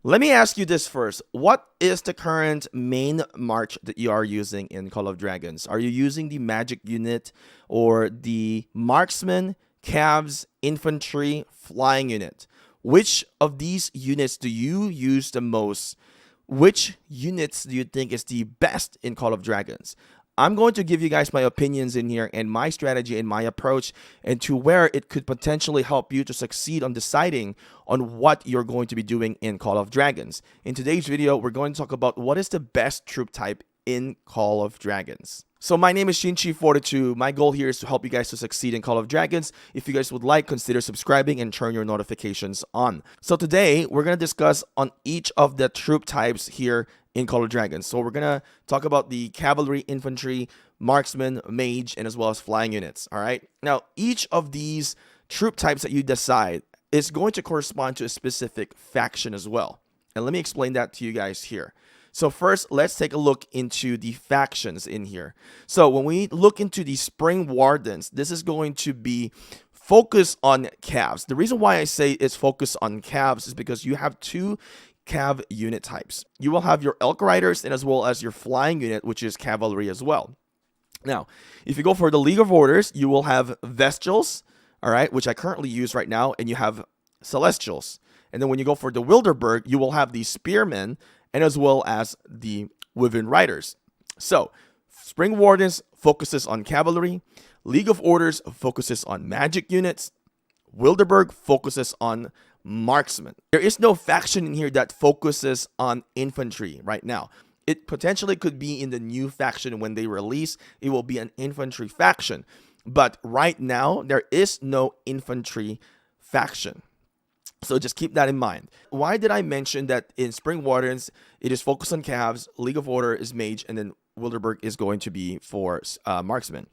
Let me ask you this first. What is the current main march that you are using in Call of Dragons? Are you using the magic unit or the marksman, cavs, infantry, flying unit? Which of these units do you use the most? Which units do you think is the best in Call of Dragons? I'm going to give you guys my opinions in here and my strategy and my approach and to where it could potentially help you to succeed on deciding on what you're going to be doing in Call of Dragons. In today's video, we're going to talk about what is the best troop type in Call of Dragons. So my name is Shinchi42. My goal here is to help you guys to succeed in Call of Dragons. If you guys would like, consider subscribing and turn your notifications on. So today, we're going to discuss on each of the troop types here in Call of Dragons. So we're going to talk about the cavalry, infantry, marksman, mage, and as well as flying units. All right. Now, each of these troop types that you decide is going to correspond to a specific faction as well. And let me explain that to you guys here. So first, let's take a look into the factions in here. So when we look into the Spring Wardens, this is going to be focused on cavs. The reason why I say it's focused on cavs is because you have two cav unit types. You will have your elk riders and as well as your flying unit, which is cavalry as well. Now, if you go for the League of Orders, you will have Vestials, all right, which I currently use right now, and you have Celestials. And then when you go for the Wilderberg, you will have the Spearmen and as well as the Wyvern Riders. So, Spring Wardens focuses on cavalry, League of Orders focuses on magic units, Wilderberg focuses on marksman. There is no faction in here that focuses on infantry right now. It potentially could be in the new faction when they release. It will be an infantry faction. But right now, there is no infantry faction. So just keep that in mind. Why did I mention that in Spring Wardens, it is focused on cavs, League of Order is mage, and then Wilderberg is going to be for marksman?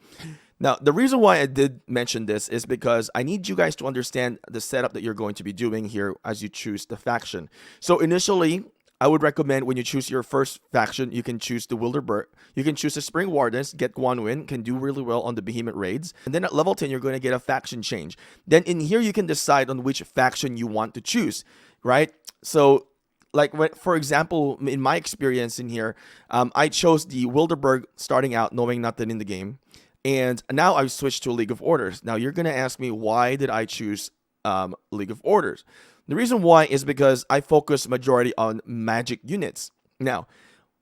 Now, the reason why I did mention this is because I need you guys to understand the setup that you're going to be doing here as you choose the faction. So initially, I would recommend when you choose your first faction, you can choose the Wilderberg. You can choose the Spring Wardens, get one win, can do really well on the Behemoth raids. And then at level 10, you're going to get a faction change. Then in here, you can decide on which faction you want to choose, right? So like, for example, in my experience in here, I chose the Wilderberg starting out knowing nothing in the game. And now I've switched to a League of Orders. Now you're going to ask me, why did I choose League of Orders? The reason why is because I focus majority on magic units. Now,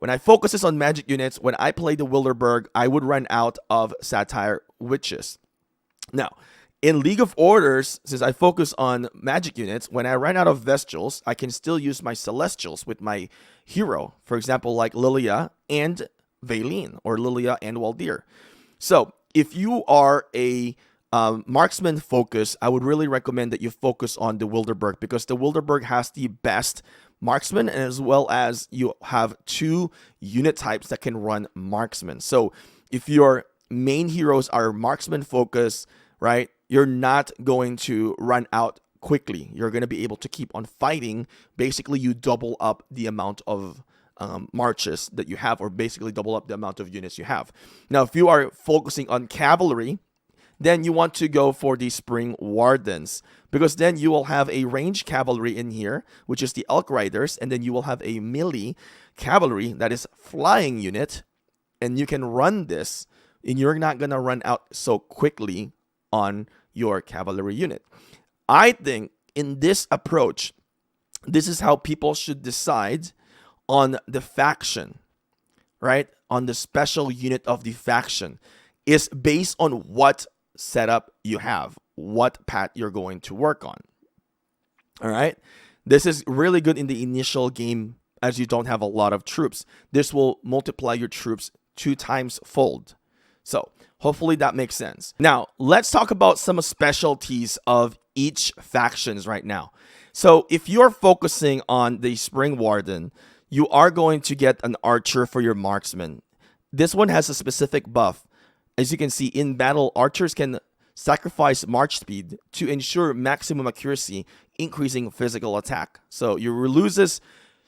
when I focus on magic units, when I play the Wilderberg, I would run out of Satire Witches. Now, in League of Orders, since I focus on magic units, when I run out of Vestials, I can still use my Celestials with my hero. For example, like Lilia and Valine, or Lilia and Waldir. So, if you are a marksman focus, I would really recommend that you focus on the Wilderberg because the Wilderberg has the best marksman as well as you have two unit types that can run marksman. So, if your main heroes are marksman focus, right, you're not going to run out quickly. You're going to be able to keep on fighting. Basically, you double up the amount of marches that you have, or basically double up the amount of units you have. Now, if you are focusing on cavalry, then you want to go for the Spring Wardens, because then you will have a ranged cavalry in here, which is the Elk Riders, and then you will have a melee cavalry that is flying unit, and you can run this, and you're not going to run out so quickly on your cavalry unit. I think in this approach, this is how people should decide on the faction, right? On the special unit of the faction is based on what setup you have, what path you're going to work on. All right. This is really good in the initial game as you don't have a lot of troops. This will multiply your troops 2 times fold. So hopefully that makes sense. Now let's talk about some specialties of each factions right now. So if you're focusing on the Spring Warden, you are going to get an archer for your marksman. This one has a specific buff. As you can see, in battle, archers can sacrifice march speed to ensure maximum accuracy, increasing physical attack. So you loses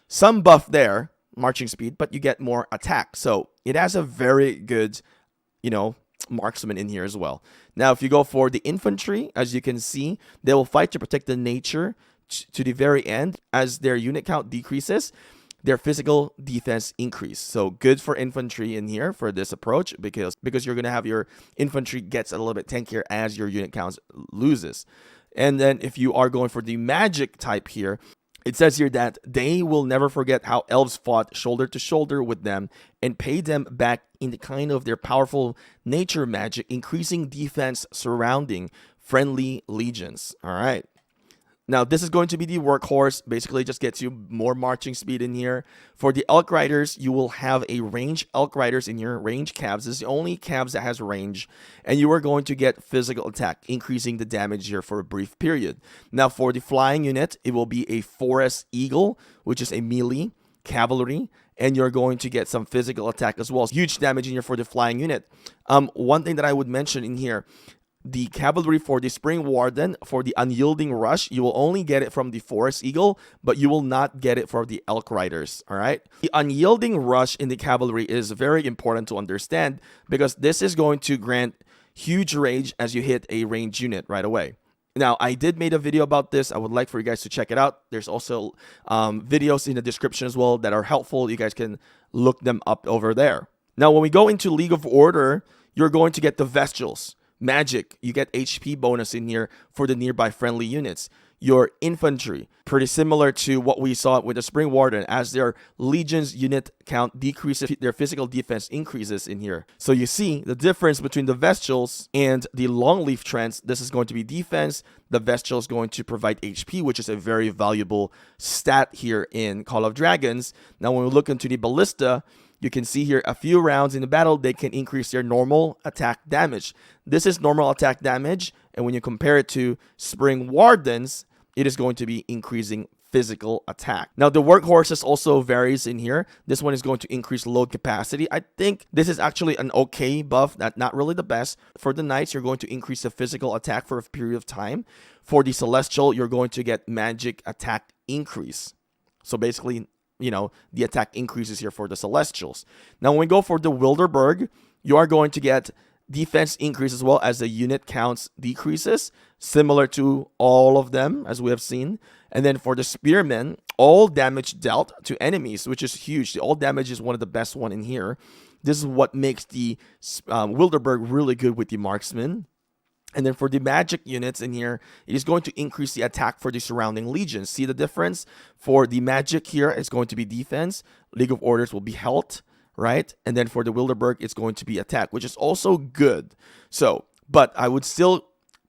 some buff there, marching speed, but you get more attack. So it has a very good, marksman in here as well. Now, if you go for the infantry, as you can see, they will fight to protect the nature, to the very end, as their unit count decreases, their physical defense increase. So good for infantry in here for this approach, because you're going to have your infantry gets a little bit tankier as your unit counts loses. And then if you are going for the magic type here, it says here that they will never forget how elves fought shoulder to shoulder with them and pay them back in the kind of their powerful nature magic, increasing defense surrounding friendly legions. All right. Now, this is going to be the workhorse. Basically, just gets you more marching speed in here. For the Elk Riders, you will have a range Elk Riders in your range calves. This is the only calves that has range. And you are going to get physical attack, increasing the damage here for a brief period. Now, for the flying unit, it will be a Forest Eagle, which is a melee cavalry. And you're going to get some physical attack as well. Huge damage in here for the flying unit. One thing that I would mention in here, the cavalry for the Spring Warden, for the Unyielding Rush, you will only get it from the Forest Eagle, but you will not get it for the Elk Riders, all right? The Unyielding Rush in the cavalry is very important to understand, because this is going to grant huge rage as you hit a ranged unit right away. Now, I did make a video about this. I would like for you guys to check it out. There's also videos in the description as well that are helpful. You guys can look them up over there. Now, when we go into League of Order, you're going to get the Vestials. Magic, you get HP bonus in here for the nearby friendly units. Your infantry, pretty similar to what we saw with the Spring Warden, as their legions unit count decreases, their physical defense increases in here. So you see the difference between the Vestials and the Longleaf Trents. This is going to be defense. The Vestial is going to provide HP, which is a very valuable stat here in Call of Dragons. Now, when we look into the Ballista, you can see here a few rounds in the battle, they can increase their normal attack damage. This is normal attack damage, and when you compare it to Spring Wardens, it is going to be increasing physical attack. Now, the workhorses also varies in here. This one is going to increase load capacity. I think this is actually an okay buff, not really the best. For the Knights, you're going to increase the physical attack for a period of time. For the Celestial, you're going to get magic attack increase. So basically, you know, the attack increases here for the Celestials. Now, when we go for the Wilderberg, you are going to get defense increase as well as the unit counts decreases, similar to all of them as we have seen. And then for the Spearmen, all damage dealt to enemies, which is huge. The all damage is one of the best one in here. This is what makes the Wilderberg really good with the Marksman. And then for the magic units in here, it is going to increase the attack for the surrounding legions. See the difference? For the magic here, it's going to be defense. League of Orders will be health, right? And then for the Wilderberg, it's going to be attack, which is also good. So, but I would still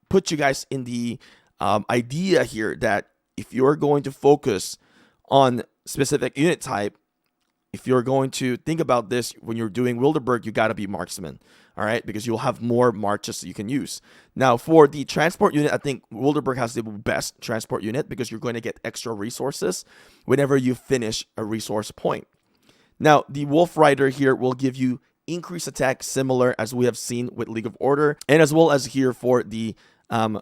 put you guys in the idea here that if you're going to focus on specific unit type, if you're going to think about this when you're doing Wilderberg, you got to be Marksman, all right? Because you'll have more marches that you can use. Now, for the transport unit, I think Wilderberg has the best transport unit because you're going to get extra resources whenever you finish a resource point. Now, the Wolf Rider here will give you increased attack similar as we have seen with League of Order, and as well as here for the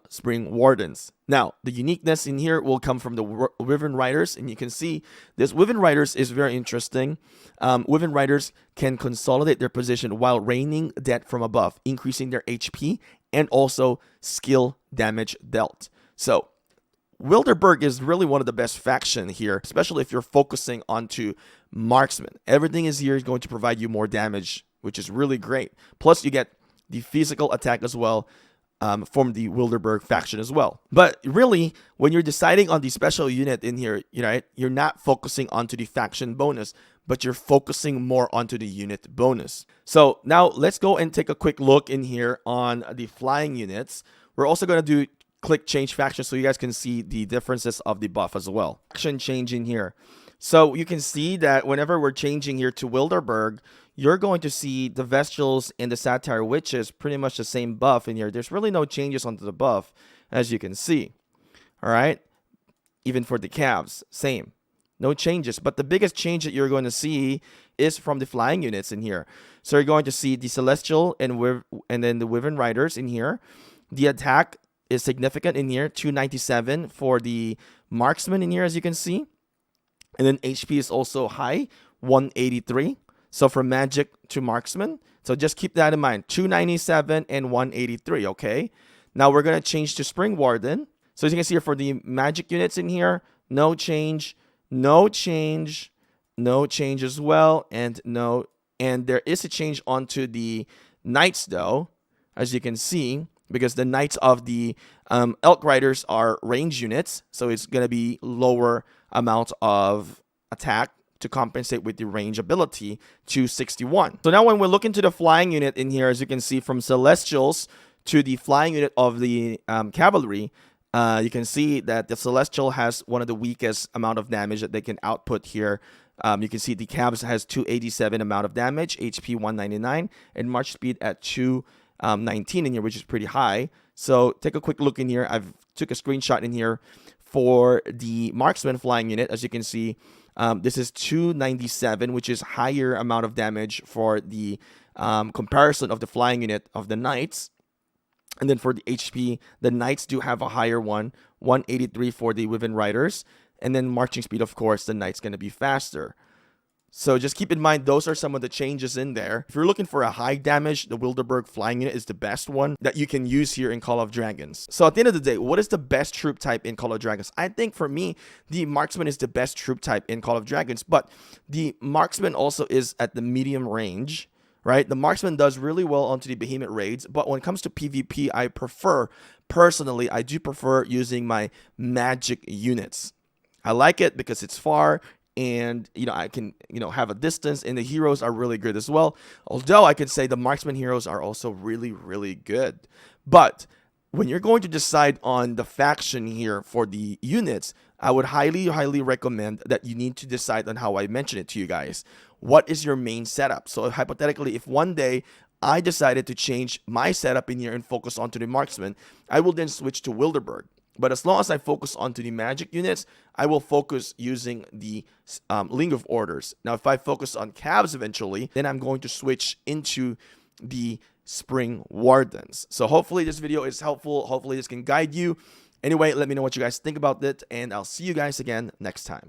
Spring Wardens. Now, the uniqueness in here will come from the Wyvern Riders, and you can see this Wyvern Riders is very interesting. Wyvern Riders can consolidate their position while raining death from above, increasing their HP and also skill damage dealt. So, Wilderberg is really one of the best faction here, especially if you're focusing onto Marksman. Everything is here is going to provide you more damage, which is really great. Plus, you get the physical attack as well, from the Wilderberg faction as well. But really, when you're deciding on the special unit in here, you're not focusing onto the faction bonus, but you're focusing more onto the unit bonus. So now let's go and take a quick look in here on the flying units. We're also going to do click change faction so you guys can see the differences of the buff as well. Faction change in here. So you can see that whenever we're changing here to Wilderberg, you're going to see the Vestials and the Satire Witches pretty much the same buff in here. There's really no changes onto the buff, as you can see. All right? Even for the calves, same. No changes. But the biggest change that you're going to see is from the flying units in here. So you're going to see the Celestial and then the Wyvern Riders in here. The attack is significant in here, 297 for the Marksman in here, as you can see. And then HP is also high, 183. So from Magic to Marksman. So just keep that in mind. 297 and 183, okay? Now we're going to change to Spring Warden. So as you can see here for the magic units in here, no change, no change, no change as well, and no. And there is a change onto the knights though, as you can see, because the knights of the elk riders are range units, so it's gonna be lower amount of attack to compensate with the range ability to 61. So now when we look into the flying unit in here, as you can see from Celestials to the flying unit of the cavalry, you can see that the Celestial has one of the weakest amount of damage that they can output here. You can see the Cavs has 287 amount of damage, HP 199, and March speed at 219 in here, which is pretty high. So take a quick look in here. I've took a screenshot in here for the Marksman flying unit. As you can see, this is 297, which is higher amount of damage for the comparison of the flying unit of the Knights. And then for the HP, the Knights do have a higher one, 183 for the Wyvern Riders. And then marching speed, of course, the Knight's going to be faster. So just keep in mind, those are some of the changes in there. If you're looking for a high damage, the Wilderberg flying unit is the best one that you can use here in Call of Dragons. So at the end of the day, what is the best troop type in Call of Dragons? I think for me, the Marksman is the best troop type in Call of Dragons, but the Marksman also is at the medium range, right? The Marksman does really well onto the Behemoth raids, but when it comes to PvP, personally, I do prefer using my magic units. I like it because it's far, and I can have a distance, and the heroes are really good as well. Although I can say the Marksman heroes are also really good. But when you're going to decide on the faction here for the units, I would highly recommend that you need to decide on how I mentioned it to you guys. What is your main setup? So hypothetically, if one day I decided to change my setup in here and focus onto the Marksman, I will then switch to Wilderberg. But as long as I focus onto the magic units, I will focus using the Link of Orders. Now, if I focus on Cavs eventually, then I'm going to switch into the Spring Wardens. So hopefully this video is helpful. Hopefully this can guide you. Anyway, let me know what you guys think about it, and I'll see you guys again next time.